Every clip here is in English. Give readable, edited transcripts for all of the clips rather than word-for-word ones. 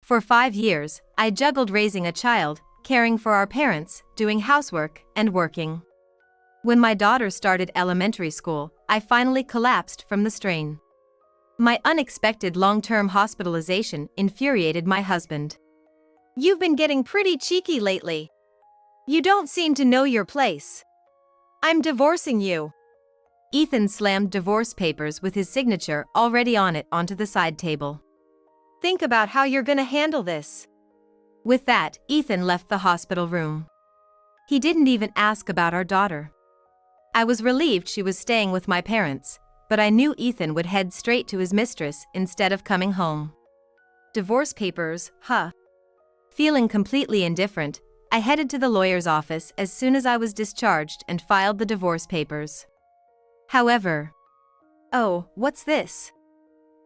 For 5 years, I juggled raising a child, caring for our parents, doing housework, and working. When my daughter started elementary school, I finally collapsed from the strain. My unexpected long-term hospitalization infuriated my husband. "You've been getting pretty cheeky lately. You don't seem to know your place. I'm divorcing you." Ethan slammed divorce papers with his signature already on it onto the side table. "Think about how you're gonna handle this." With that, Ethan left the hospital room. He didn't even ask about our daughter. I was relieved she was staying with my parents, but I knew Ethan would head straight to his mistress instead of coming home. Divorce papers, huh? Feeling completely indifferent, I headed to the lawyer's office as soon as I was discharged and filed the divorce papers. However, oh, what's this?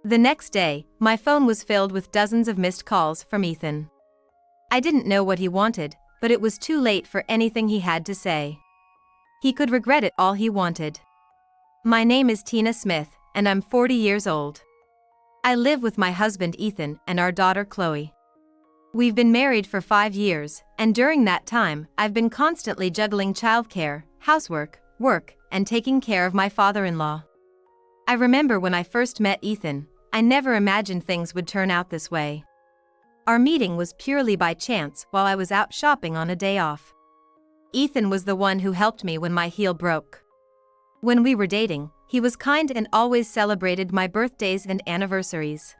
The next day, my phone was filled with dozens of missed calls from Ethan. I didn't know what he wanted, but it was too late for anything he had to say. He could regret it all he wanted. My name is Tina Smith, and I'm 40 years old. I live with my husband Ethan and our daughter Chloe. We've been married for 5 years, and during that time, I've been constantly juggling childcare, housework, work, and taking care of my father-in-law. I remember when I first met Ethan, I never imagined things would turn out this way. Our meeting was purely by chance while I was out shopping on a day off. Ethan was the one who helped me when my heel broke. When we were dating, he was kind and always celebrated my birthdays and anniversaries.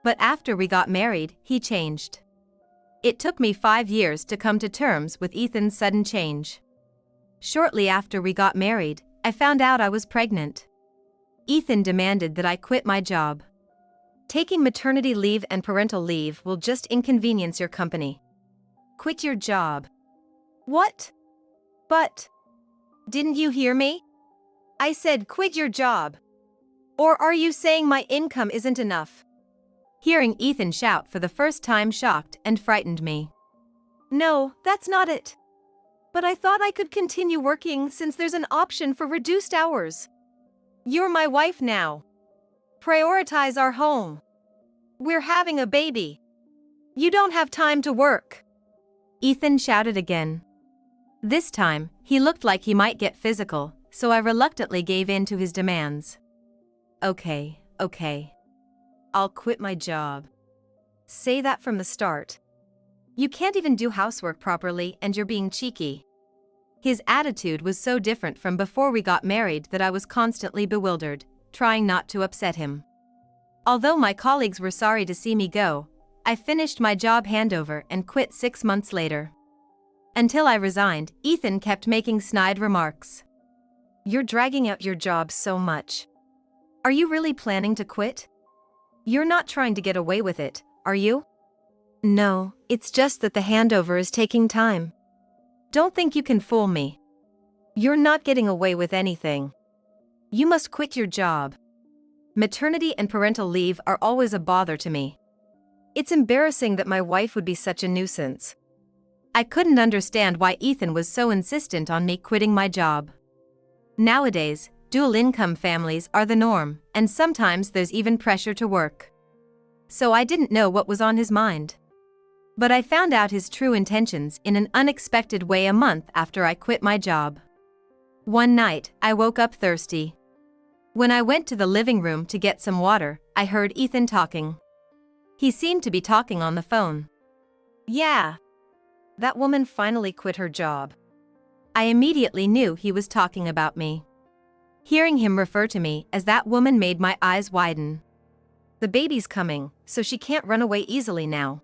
But after we got married, he changed. It took me 5 years to come to terms with Ethan's sudden change. Shortly after we got married, I found out I was pregnant. Ethan demanded that I quit my job. "Taking maternity leave and parental leave will just inconvenience your company. Quit your job." "What? But didn't you hear me? I said quit your job. Or are you saying my income isn't enough?" Hearing Ethan shout for the first time shocked and frightened me. "No, that's not it. But I thought I could continue working since there's an option for reduced hours. You're my wife now. Prioritize our home. We're having a baby. You don't have time to work." Ethan shouted again. This time, he looked like he might get physical, so I reluctantly gave in to his demands. Okay. I'll quit my job." Say that from the start. You can't even do housework properly and you're being cheeky. His attitude was so different from before we got married that I was constantly bewildered, trying not to upset him. Although my colleagues were sorry to see me go, I finished my job handover and quit 6 months later. Until I resigned, Ethan kept making snide remarks. "You're dragging out your job so much. Are you really planning to quit? You're not trying to get away with it, are you?" "No, it's just that the handover is taking time. Don't think you can fool me. You're not getting away with anything. You must quit your job. Maternity and parental leave are always a bother to me. It's embarrassing that my wife would be such a nuisance." I couldn't understand why Ethan was so insistent on me quitting my job. Nowadays, dual-income families are the norm, and sometimes there's even pressure to work. So I didn't know what was on his mind. But I found out his true intentions in an unexpected way a month after I quit my job. One night, I woke up thirsty. When I went to the living room to get some water, I heard Ethan talking. He seemed to be talking on the phone. "Yeah. That woman finally quit her job." I immediately knew he was talking about me. Hearing him refer to me as that woman made my eyes widen. "The baby's coming, so she can't run away easily now.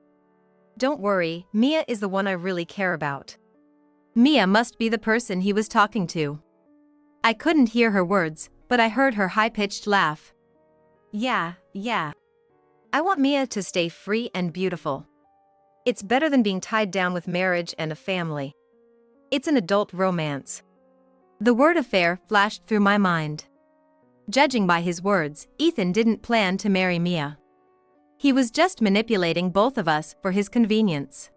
Don't worry, Mia is the one I really care about." Mia must be the person he was talking to. I couldn't hear her words, but I heard her high-pitched laugh. Yeah. I want Mia to stay free and beautiful. It's better than being tied down with marriage and a family. It's an adult romance." The word affair flashed through my mind. Judging by his words, Ethan didn't plan to marry Mia. He was just manipulating both of us for his convenience.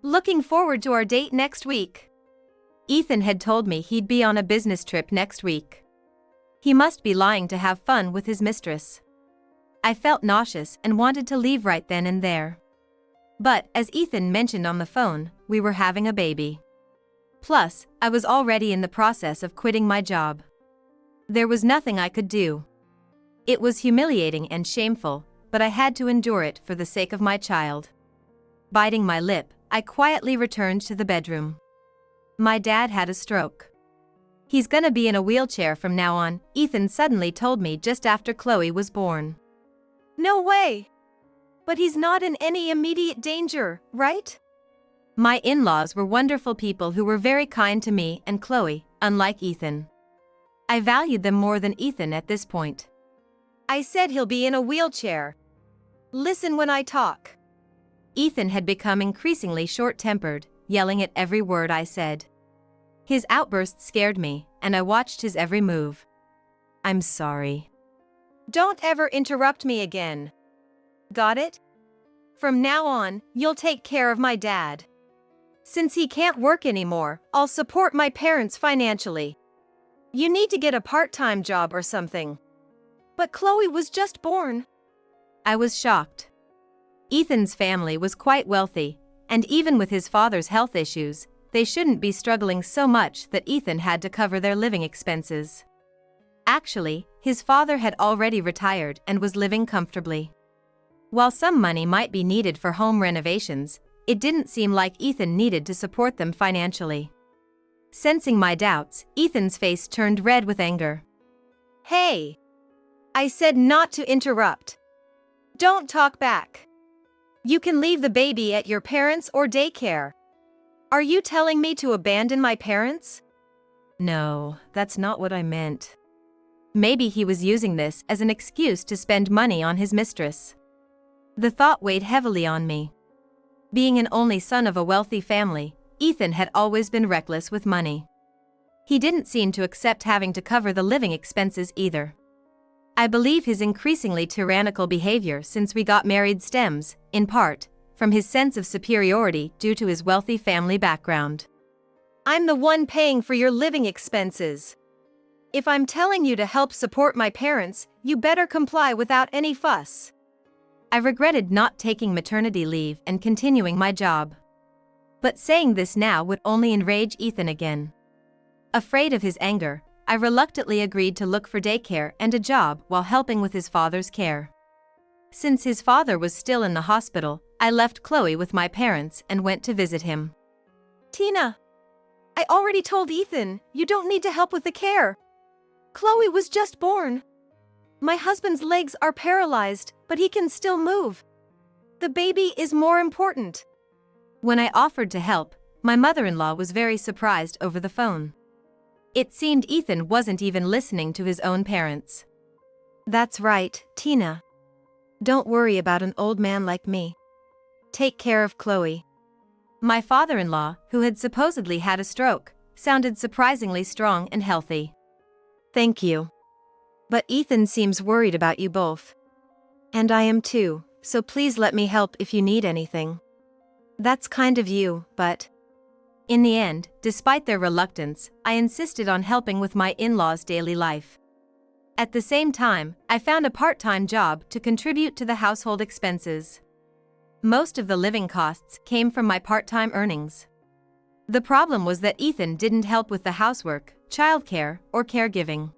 "Looking forward to our date next week." Ethan had told me he'd be on a business trip next week. He must be lying to have fun with his mistress. I felt nauseous and wanted to leave right then and there. But, as Ethan mentioned on the phone, we were having a baby. Plus, I was already in the process of quitting my job. There was nothing I could do. It was humiliating and shameful, but I had to endure it for the sake of my child. Biting my lip, I quietly returned to the bedroom. My dad had a stroke. He's gonna be in a wheelchair from now on, Ethan suddenly told me just after Chloe was born. No way! But he's not in any immediate danger, right? My in-laws were wonderful people who were very kind to me and Chloe, unlike Ethan. I valued them more than Ethan at this point. I said he'll be in a wheelchair. Listen when I talk. Ethan had become increasingly short-tempered, yelling at every word I said. His outbursts scared me, and I watched his every move. I'm sorry. Don't ever interrupt me again. Got it? From now on, you'll take care of my dad. Since he can't work anymore, I'll support my parents financially. You need to get a part-time job or something. But Chloe was just born. I was shocked. Ethan's family was quite wealthy, and even with his father's health issues, they shouldn't be struggling so much that Ethan had to cover their living expenses. Actually, his father had already retired and was living comfortably. While some money might be needed for home renovations, it didn't seem like Ethan needed to support them financially. Sensing my doubts, Ethan's face turned red with anger. Hey! I said not to interrupt. Don't talk back. You can leave the baby at your parents' or daycare. Are you telling me to abandon my parents? No, that's not what I meant. Maybe he was using this as an excuse to spend money on his mistress. The thought weighed heavily on me. Being an only son of a wealthy family, Ethan had always been reckless with money. He didn't seem to accept having to cover the living expenses either. I believe his increasingly tyrannical behavior since we got married stems, in part, from his sense of superiority due to his wealthy family background. I'm the one paying for your living expenses. If I'm telling you to help support my parents, you better comply without any fuss. I regretted not taking maternity leave and continuing my job. But saying this now would only enrage Ethan again. Afraid of his anger, I reluctantly agreed to look for daycare and a job while helping with his father's care. Since his father was still in the hospital, I left Chloe with my parents and went to visit him. Tina! I already told Ethan, you don't need to help with the care. Chloe was just born. My husband's legs are paralyzed, but he can still move. The baby is more important. When I offered to help, my mother-in-law was very surprised over the phone. It seemed Ethan wasn't even listening to his own parents. That's right, Tina. Don't worry about an old man like me. Take care of Chloe. My father-in-law, who had supposedly had a stroke, sounded surprisingly strong and healthy. Thank you. But Ethan seems worried about you both. And I am too, so please let me help if you need anything. That's kind of you, but... In the end, despite their reluctance, I insisted on helping with my in-laws' daily life. At the same time, I found a part-time job to contribute to the household expenses. Most of the living costs came from my part-time earnings. The problem was that Ethan didn't help with the housework, childcare, or caregiving.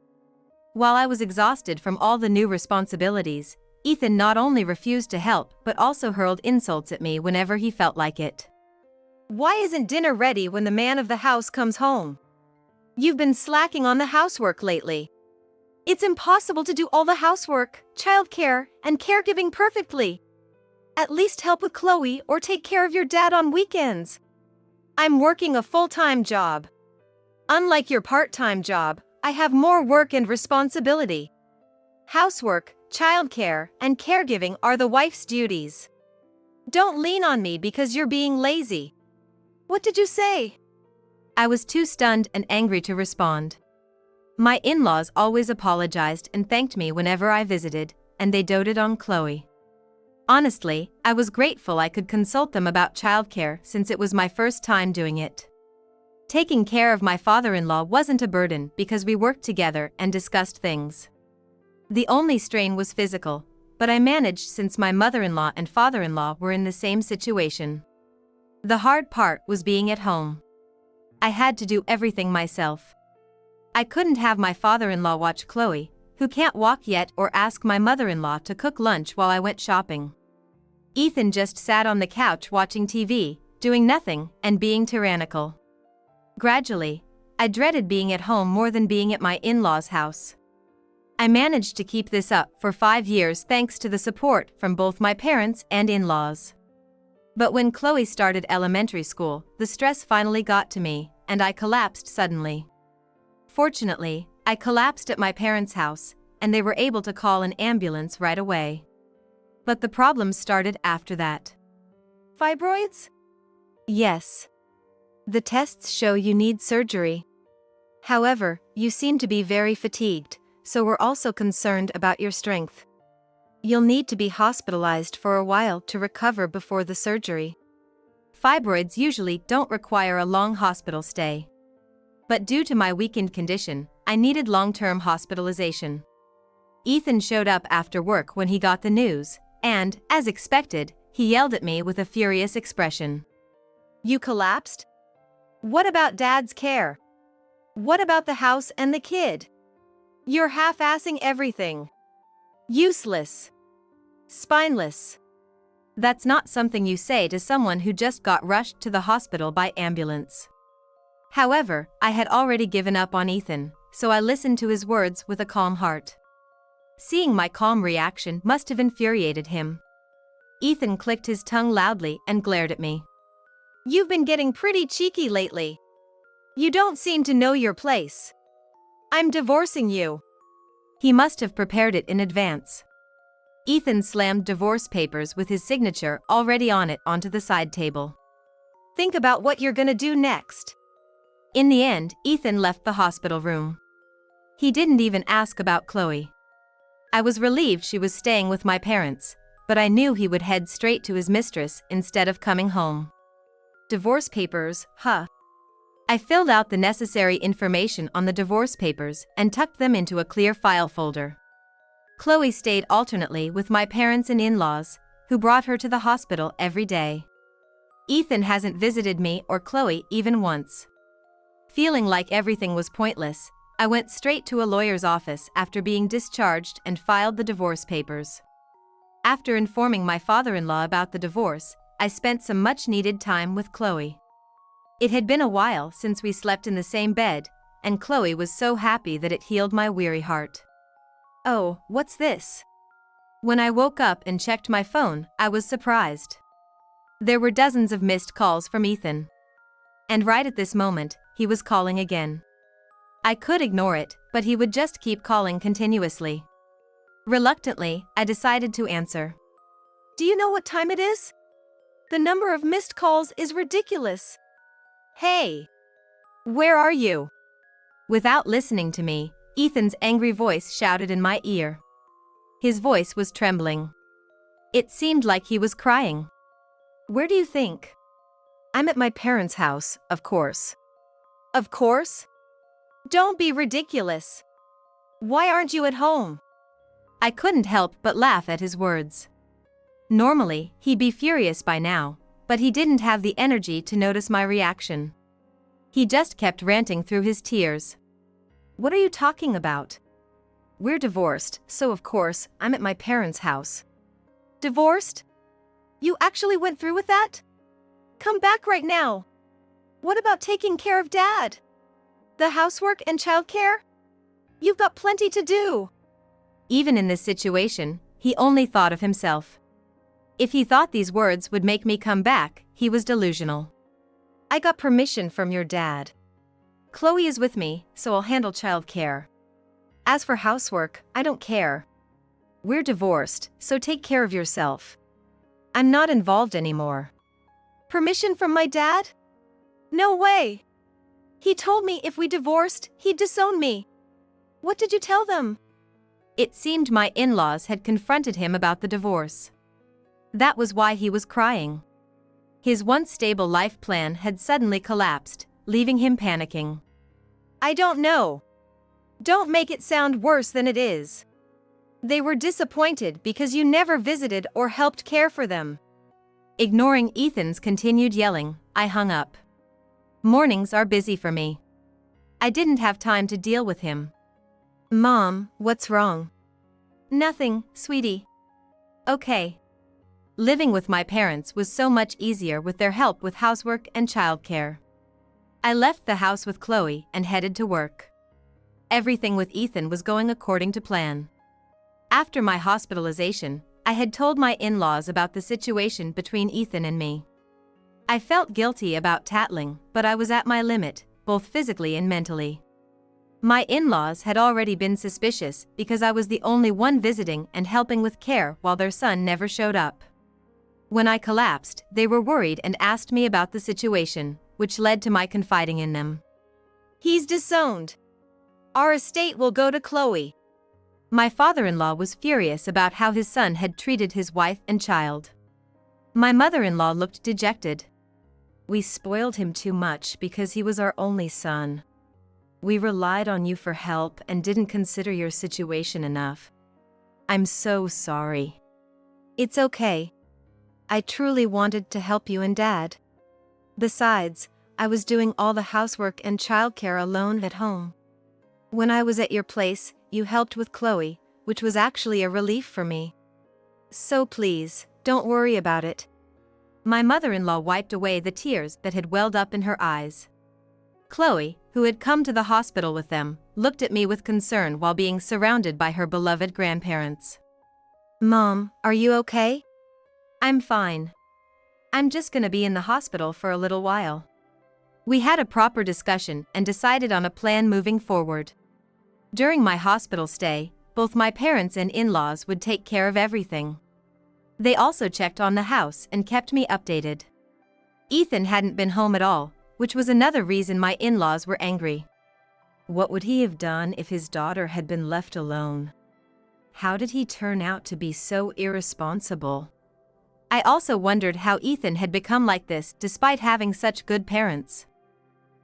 While I was exhausted from all the new responsibilities, Ethan not only refused to help but also hurled insults at me whenever he felt like it. Why isn't dinner ready when the man of the house comes home? You've been slacking on the housework lately. It's impossible to do all the housework, childcare, and caregiving perfectly. At least help with Chloe or take care of your dad on weekends. I'm working a full-time job. Unlike your part-time job, I have more work and responsibility. Housework, childcare, and caregiving are the wife's duties. Don't lean on me because you're being lazy. What did you say? I was too stunned and angry to respond. My in-laws always apologized and thanked me whenever I visited, and they doted on Chloe. Honestly, I was grateful I could consult them about childcare since it was my first time doing it. Taking care of my father-in-law wasn't a burden because we worked together and discussed things. The only strain was physical, but I managed since my mother-in-law and father-in-law were in the same situation. The hard part was being at home. I had to do everything myself. I couldn't have my father-in-law watch Chloe, who can't walk yet, or ask my mother-in-law to cook lunch while I went shopping. Ethan just sat on the couch watching TV, doing nothing, and being tyrannical. Gradually, I dreaded being at home more than being at my in-laws' house. I managed to keep this up for 5 years thanks to the support from both my parents and in-laws. But when Chloe started elementary school, the stress finally got to me, and I collapsed suddenly. Fortunately, I collapsed at my parents' house, and they were able to call an ambulance right away. But the problems started after that. Fibroids? Yes. The tests show you need surgery. However, you seem to be very fatigued, so we're also concerned about your strength. You'll need to be hospitalized for a while to recover before the surgery. Fibroids usually don't require a long hospital stay. But due to my weakened condition, I needed long-term hospitalization. Ethan showed up after work when he got the news, and, as expected, he yelled at me with a furious expression. You collapsed? What about Dad's care? What about the house and the kid? You're half-assing everything. Useless. Spineless. That's not something you say to someone who just got rushed to the hospital by ambulance. However, I had already given up on Ethan, so I listened to his words with a calm heart. Seeing my calm reaction must have infuriated him. Ethan clicked his tongue loudly and glared at me. You've been getting pretty cheeky lately. You don't seem to know your place. I'm divorcing you. He must have prepared it in advance. Ethan slammed divorce papers with his signature already on it onto the side table. Think about what you're gonna do next. In the end, Ethan left the hospital room. He didn't even ask about Chloe. I was relieved she was staying with my parents, but I knew he would head straight to his mistress instead of coming home. Divorce papers, huh? I filled out the necessary information on the divorce papers and tucked them into a clear file folder. Chloe stayed alternately with my parents and in-laws, who brought her to the hospital every day. Ethan hasn't visited me or Chloe even once. Feeling like everything was pointless, I went straight to a lawyer's office after being discharged and filed the divorce papers. After informing my father-in-law about the divorce, I spent some much-needed time with Chloe. It had been a while since we slept in the same bed, and Chloe was so happy that it healed my weary heart. Oh, what's this? When I woke up and checked my phone, I was surprised. There were dozens of missed calls from Ethan. And right at this moment, he was calling again. I could ignore it, but he would just keep calling continuously. Reluctantly, I decided to answer. Do you know what time it is? The number of missed calls is ridiculous. Hey! Where are you? Without listening to me, Ethan's angry voice shouted in my ear. His voice was trembling. It seemed like he was crying. Where do you think? I'm at my parents' house, of course. Of course? Don't be ridiculous. Why aren't you at home? I couldn't help but laugh at his words. Normally, he'd be furious by now, but he didn't have the energy to notice my reaction. He just kept ranting through his tears. What are you talking about? We're divorced, so of course, I'm at my parents' house. Divorced? You actually went through with that? Come back right now. What about taking care of Dad? The housework and childcare? You've got plenty to do. Even in this situation, he only thought of himself. If he thought these words would make me come back, he was delusional. I got permission from your dad. Chloe is with me, so I'll handle childcare. As for housework, I don't care. We're divorced, so take care of yourself. I'm not involved anymore. Permission from my dad? No way. He told me if we divorced, he'd disown me. What did you tell them? It seemed my in-laws had confronted him about the divorce. That was why he was crying. His once stable life plan had suddenly collapsed, leaving him panicking. I don't know. Don't make it sound worse than it is. They were disappointed because you never visited or helped care for them. Ignoring Ethan's continued yelling, I hung up. Mornings are busy for me. I didn't have time to deal with him. Mom, what's wrong? Nothing, sweetie. Okay. Living with my parents was so much easier with their help with housework and childcare. I left the house with Chloe and headed to work. Everything with Ethan was going according to plan. After my hospitalization, I had told my in-laws about the situation between Ethan and me. I felt guilty about tattling, but I was at my limit, both physically and mentally. My in-laws had already been suspicious because I was the only one visiting and helping with care while their son never showed up. When I collapsed, they were worried and asked me about the situation, which led to my confiding in them. He's disowned. Our estate will go to Chloe. My father-in-law was furious about how his son had treated his wife and child. My mother-in-law looked dejected. We spoiled him too much because he was our only son. We relied on you for help and didn't consider your situation enough. I'm so sorry. It's okay. I truly wanted to help you and Dad. Besides, I was doing all the housework and childcare alone at home. When I was at your place, you helped with Chloe, which was actually a relief for me. So please, don't worry about it. My mother-in-law wiped away the tears that had welled up in her eyes. Chloe, who had come to the hospital with them, looked at me with concern while being surrounded by her beloved grandparents. Mom, are you okay? I'm fine. I'm just gonna be in the hospital for a little while. We had a proper discussion and decided on a plan moving forward. During my hospital stay, both my parents and in-laws would take care of everything. They also checked on the house and kept me updated. Ethan hadn't been home at all, which was another reason my in-laws were angry. What would he have done if his daughter had been left alone? How did he turn out to be so irresponsible? I also wondered how Ethan had become like this despite having such good parents.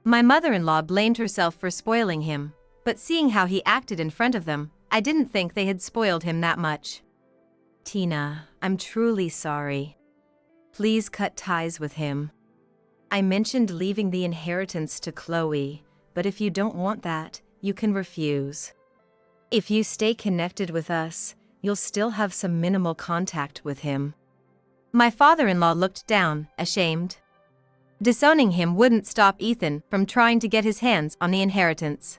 My mother-in-law blamed herself for spoiling him, but seeing how he acted in front of them, I didn't think they had spoiled him that much. Tina, I'm truly sorry. Please cut ties with him. I mentioned leaving the inheritance to Chloe, but if you don't want that, you can refuse. If you stay connected with us, you'll still have some minimal contact with him. My father-in-law looked down, ashamed. Disowning him wouldn't stop Ethan from trying to get his hands on the inheritance.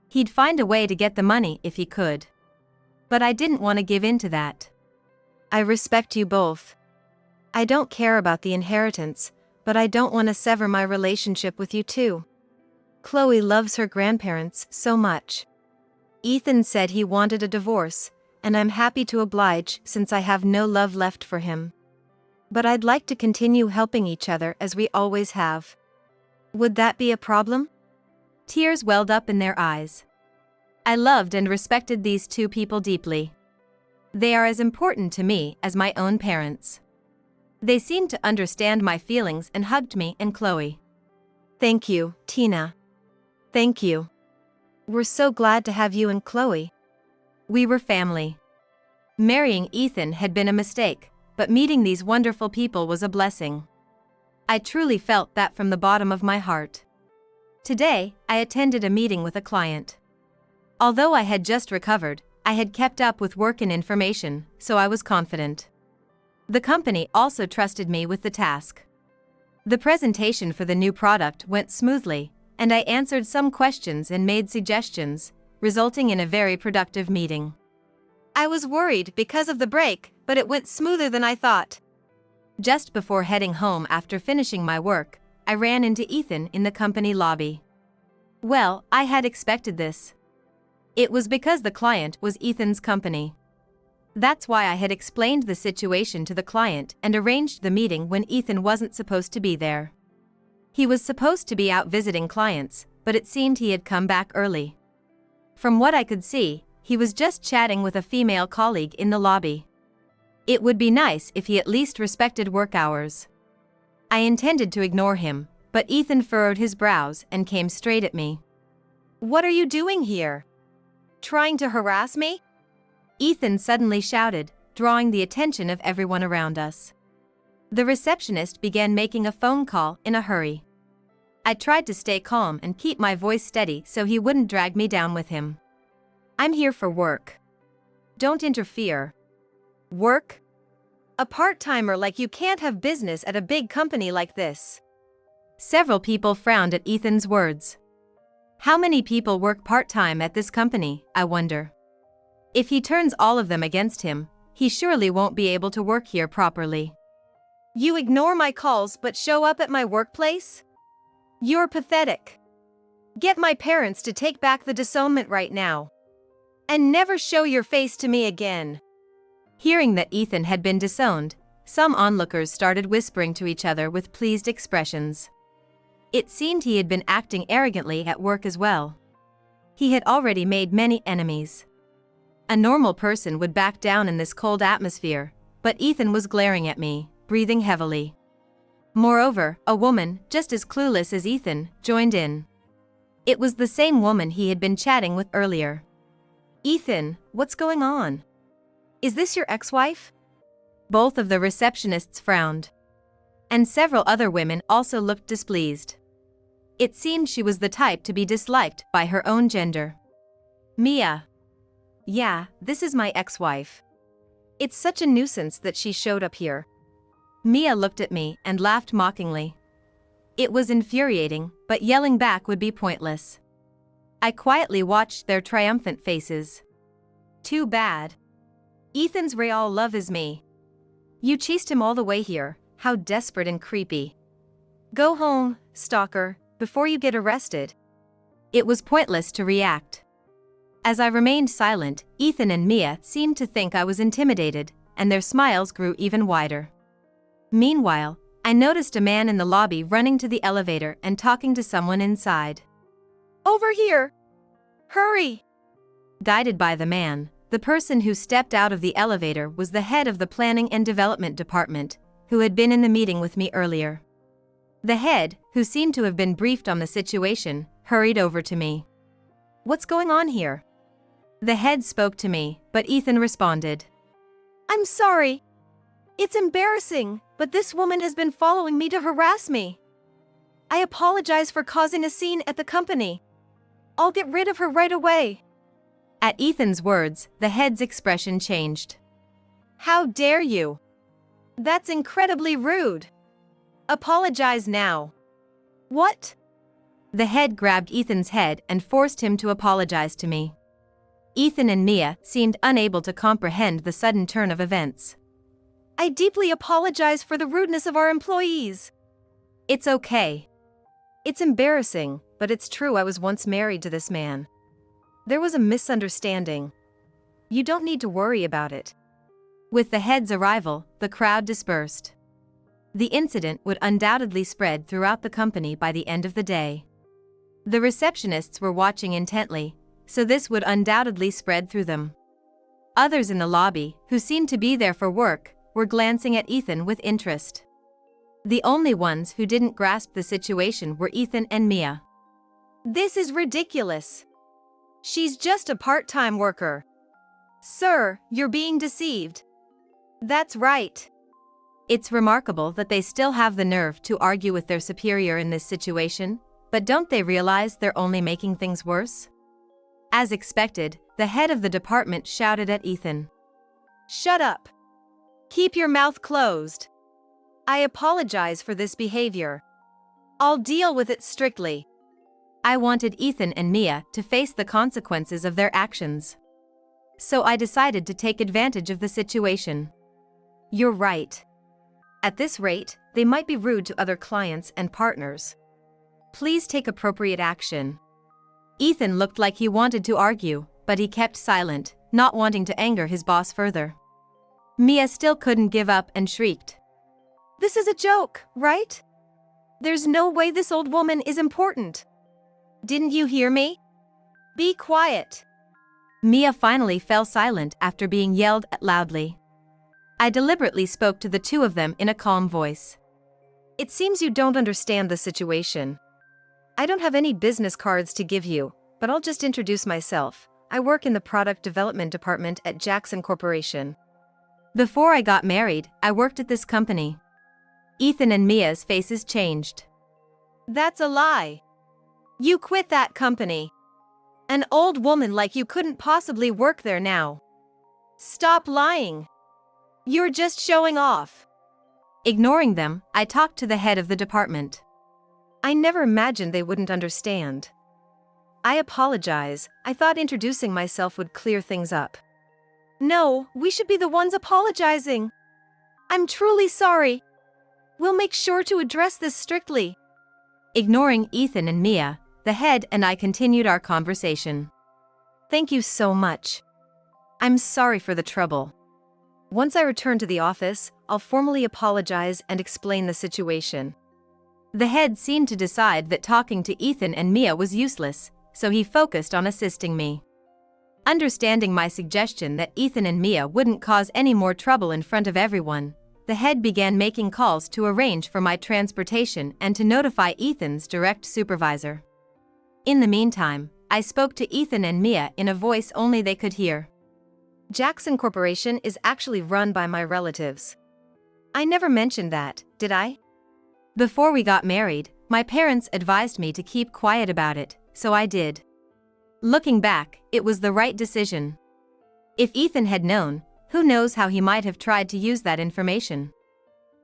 He'd find a way to get the money if he could. But I didn't want to give in to that. I respect you both. I don't care about the inheritance, but I don't want to sever my relationship with you too. Chloe loves her grandparents so much. Ethan said he wanted a divorce, and I'm happy to oblige since I have no love left for him. But I'd like to continue helping each other as we always have. Would that be a problem? Tears welled up in their eyes. I loved and respected these two people deeply. They are as important to me as my own parents. They seemed to understand my feelings and hugged me and Chloe. Thank you, Tina. Thank you. We're so glad to have you and Chloe. We were family. Marrying Ethan had been a mistake, but meeting these wonderful people was a blessing. I truly felt that from the bottom of my heart. Today, I attended a meeting with a client. Although I had just recovered, I had kept up with work and information, so I was confident. The company also trusted me with the task. The presentation for the new product went smoothly, and I answered some questions and made suggestions, resulting in a very productive meeting. I was worried because of the break, but it went smoother than I thought. Just before heading home after finishing my work, I ran into Ethan in the company lobby. Well, I had expected this. It was because the client was Ethan's company. That's why I had explained the situation to the client and arranged the meeting when Ethan wasn't supposed to be there. He was supposed to be out visiting clients, but it seemed he had come back early. From what I could see, he was just chatting with a female colleague in the lobby. It would be nice if he at least respected work hours. I intended to ignore him, but Ethan furrowed his brows and came straight at me. What are you doing here? Trying to harass me? Ethan suddenly shouted, drawing the attention of everyone around us. The receptionist began making a phone call in a hurry. I tried to stay calm and keep my voice steady so he wouldn't drag me down with him. I'm here for work. Don't interfere. Work? A part-timer like you can't have business at a big company like this. Several people frowned at Ethan's words. How many people work part-time at this company, I wonder? If he turns all of them against him, he surely won't be able to work here properly. You ignore my calls but show up at my workplace? You're pathetic. Get my parents to take back the disownment right now. And never show your face to me again. Hearing that Ethan had been disowned, some onlookers started whispering to each other with pleased expressions. It seemed he had been acting arrogantly at work as well. He had already made many enemies. A normal person would back down in this cold atmosphere, but Ethan was glaring at me, breathing heavily. Moreover, a woman, just as clueless as Ethan, joined in. It was the same woman he had been chatting with earlier. Ethan, what's going on? Is this your ex-wife? Both of the receptionists frowned. And several other women also looked displeased. It seemed she was the type to be disliked by her own gender. Mia. Yeah, this is my ex-wife. It's such a nuisance that she showed up here. Mia looked at me and laughed mockingly. It was infuriating, but yelling back would be pointless. I quietly watched their triumphant faces. Too bad. Ethan's real love is me. You chased him all the way here, how desperate and creepy. Go home, stalker, before you get arrested. It was pointless to react. As I remained silent, Ethan and Mia seemed to think I was intimidated, and their smiles grew even wider. Meanwhile, I noticed a man in the lobby running to the elevator and talking to someone inside. Over here! Hurry! Guided by the man, the person who stepped out of the elevator was the head of the Planning and Development Department, who had been in the meeting with me earlier. The head, who seemed to have been briefed on the situation, hurried over to me. What's going on here? The head spoke to me, but Ethan responded. I'm sorry. It's embarrassing, but this woman has been following me to harass me. I apologize for causing a scene at the company. I'll get rid of her right away. At Ethan's words, the head's expression changed. How dare you? That's incredibly rude. Apologize now. What? The head grabbed Ethan's head and forced him to apologize to me. Ethan and Mia seemed unable to comprehend the sudden turn of events. I deeply apologize for the rudeness of our employees. It's okay. It's embarrassing, but it's true. I was once married to this man. There was a misunderstanding. You don't need to worry about it. With the head's arrival, the crowd dispersed. The incident would undoubtedly spread throughout the company by the end of the day. The receptionists were watching intently, so this would undoubtedly spread through them. Others in the lobby, who seemed to be there for work, were glancing at Ethan with interest. The only ones who didn't grasp the situation were Ethan and Mia. This is ridiculous. She's just a part-time worker. Sir, you're being deceived. That's right. It's remarkable that they still have the nerve to argue with their superior in this situation, but don't they realize they're only making things worse? As expected, the head of the department shouted at Ethan. Shut up. Keep your mouth closed. I apologize for this behavior. I'll deal with it strictly. I wanted Ethan and Mia to face the consequences of their actions. So I decided to take advantage of the situation. You're right. At this rate, they might be rude to other clients and partners. Please take appropriate action. Ethan looked like he wanted to argue, but he kept silent, not wanting to anger his boss further. Mia still couldn't give up and shrieked. This is a joke, right? There's no way this old woman is important. Didn't you hear me? Be quiet. Mia finally fell silent after being yelled at loudly. I deliberately spoke to the two of them in a calm voice. It seems you don't understand the situation. I don't have any business cards to give you, but I'll just introduce myself. I work in the product development department at Jackson Corporation. Before I got married, I worked at this company. Ethan and Mia's faces changed. That's a lie. You quit that company. An old woman like you couldn't possibly work there now. Stop lying. You're just showing off. Ignoring them, I talked to the head of the department. I never imagined they wouldn't understand. I apologize. I thought introducing myself would clear things up. No, we should be the ones apologizing. I'm truly sorry. We'll make sure to address this strictly. Ignoring Ethan and Mia, the head and I continued our conversation. Thank you so much. I'm sorry for the trouble. Once I return to the office, I'll formally apologize and explain the situation. The head seemed to decide that talking to Ethan and Mia was useless, so he focused on assisting me. Understanding my suggestion that Ethan and Mia wouldn't cause any more trouble in front of everyone, the head began making calls to arrange for my transportation and to notify Ethan's direct supervisor. In the meantime, I spoke to Ethan and Mia in a voice only they could hear. Jackson Corporation is actually run by my relatives. I never mentioned that, did I? Before we got married, my parents advised me to keep quiet about it, so I did. Looking back, it was the right decision. If Ethan had known, who knows how he might have tried to use that information.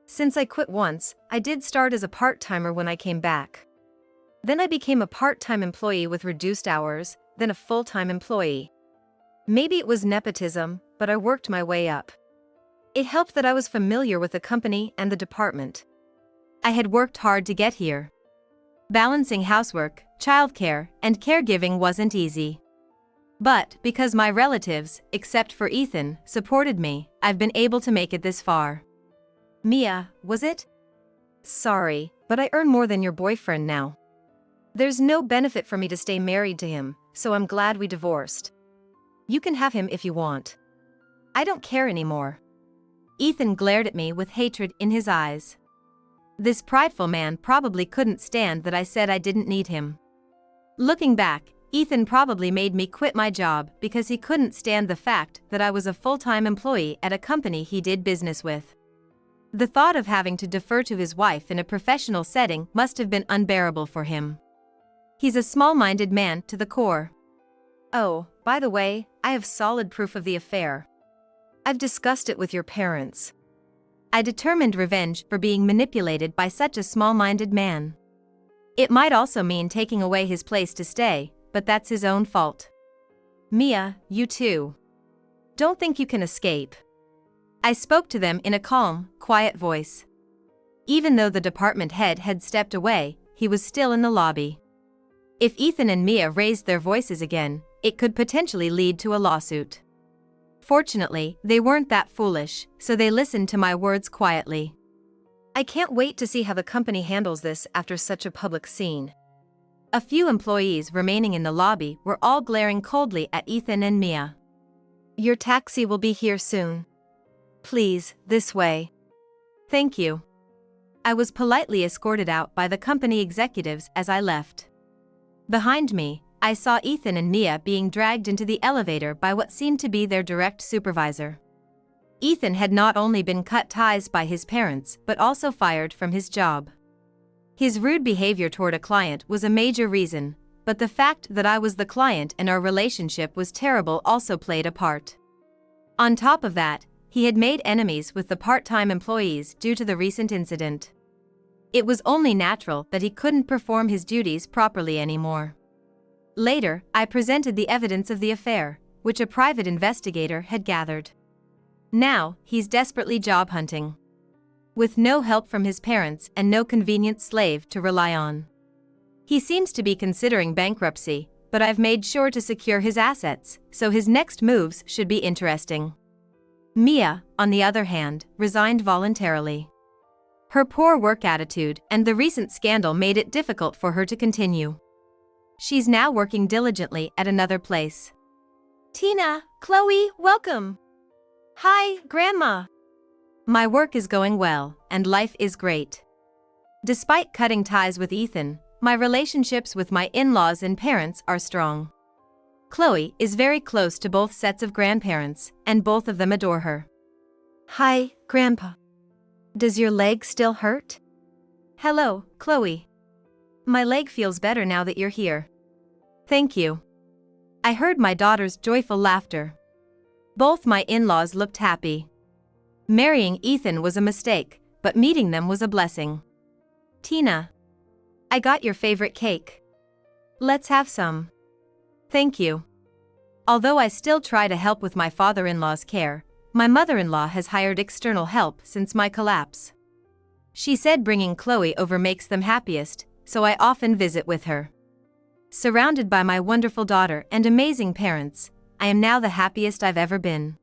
Since I quit once, I did start as a part-timer when I came back. Then I became a part-time employee with reduced hours, then a full-time employee. Maybe it was nepotism, but I worked my way up. It helped that I was familiar with the company and the department. I had worked hard to get here. Balancing housework, childcare, and caregiving wasn't easy. But because my relatives, except for Ethan, supported me, I've been able to make it this far. Mia, was it? Sorry, but I earn more than your boyfriend now. There's no benefit for me to stay married to him, so I'm glad we divorced. You can have him if you want. I don't care anymore. Ethan glared at me with hatred in his eyes. This prideful man probably couldn't stand that I said I didn't need him. Looking back, Ethan probably made me quit my job because he couldn't stand the fact that I was a full-time employee at a company he did business with. The thought of having to defer to his wife in a professional setting must have been unbearable for him. He's a small-minded man to the core. Oh, by the way, I have solid proof of the affair. I've discussed it with your parents. I determined revenge for being manipulated by such a small-minded man. It might also mean taking away his place to stay, but that's his own fault. Mia, you too. Don't think you can escape. I spoke to them in a calm, quiet voice. Even though the department head had stepped away, he was still in the lobby. If Ethan and Mia raised their voices again, it could potentially lead to a lawsuit. Fortunately, they weren't that foolish, so they listened to my words quietly. I can't wait to see how the company handles this after such a public scene. A few employees remaining in the lobby were all glaring coldly at Ethan and Mia. Your taxi will be here soon. Please, this way. Thank you. I was politely escorted out by the company executives as I left. Behind me, I saw Ethan and Mia being dragged into the elevator by what seemed to be their direct supervisor. Ethan had not only been cut ties by his parents but also fired from his job. His rude behavior toward a client was a major reason, but the fact that I was the client and our relationship was terrible also played a part. On top of that, he had made enemies with the part-time employees due to the recent incident. It was only natural that he couldn't perform his duties properly anymore. Later, I presented the evidence of the affair, which a private investigator had gathered. Now, he's desperately job hunting. With no help from his parents and no convenient slave to rely on. He seems to be considering bankruptcy, but I've made sure to secure his assets, so his next moves should be interesting. Mia, on the other hand, resigned voluntarily. Her poor work attitude and the recent scandal made it difficult for her to continue. She's now working diligently at another place. Tina, Chloe, welcome. Hi, Grandma. My work is going well, and life is great. Despite cutting ties with Ethan, my relationships with my in-laws and parents are strong. Chloe is very close to both sets of grandparents, and both of them adore her. Hi, Grandpa. Does your leg still hurt? Hello, Chloe. My leg feels better now that you're here. Thank you. I heard my daughter's joyful laughter. Both my in-laws looked happy. Marrying Ethan was a mistake, but meeting them was a blessing. Tina. I got your favorite cake. Let's have some. Thank you. Although I still try to help with my father-in-law's care, my mother-in-law has hired external help since my collapse. She said bringing Chloe over makes them happiest, so I often visit with her. Surrounded by my wonderful daughter and amazing parents, I am now the happiest I've ever been.